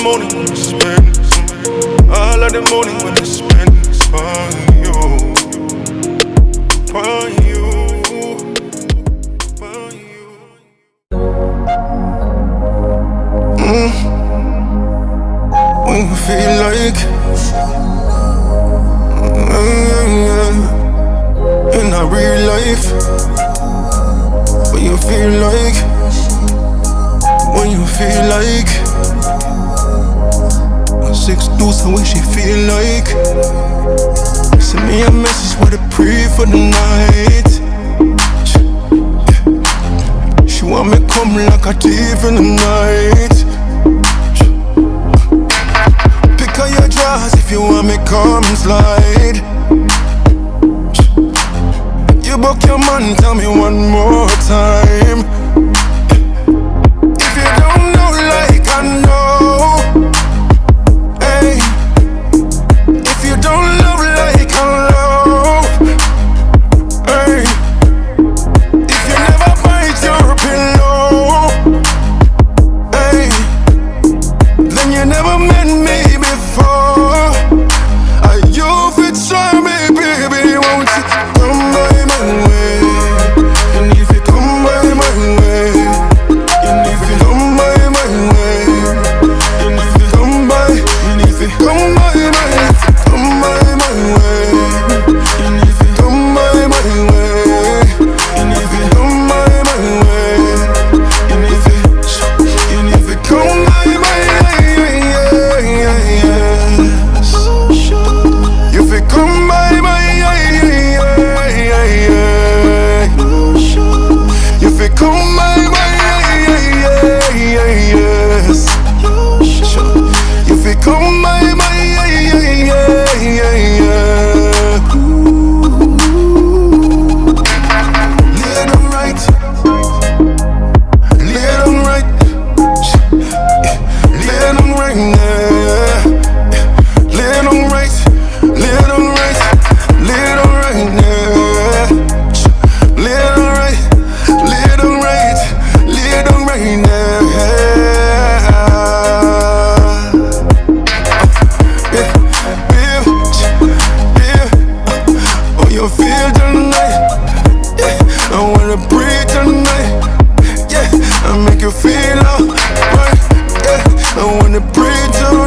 money when I spend, all of the money when I spend is for you, for you, for you. When you feel like in a real life, when you feel like, when you feel like 6 deuce, how she feel like. Send me a message with a pray for the night. She want me come like a thief in the night. Pick up your drawers if you want me come slide. You book your man, tell me one more time. If you don't know like I know, hey. If you don't love like I love, hey. If you never bite your pillow, hey, then you never met me before. You fit try me, baby, won't you come by my way? And if you come by my way, and if you come by my way, and if you come by, and if you come by my, come by my way, and if you come by my way, and if you come by my way, and if you come by my way, yes. You fi come by my, you fi come by my, yes. You fi come by my, lay down right, lay down right, lay down right now, lay down right, lay down right, lay down right now, lay down right, lay down right, lay down right now. Oh, you feel tonight, yeah. I wanna breathe tonight, yeah. I make you feel alright, yeah. I wanna breathe tonight.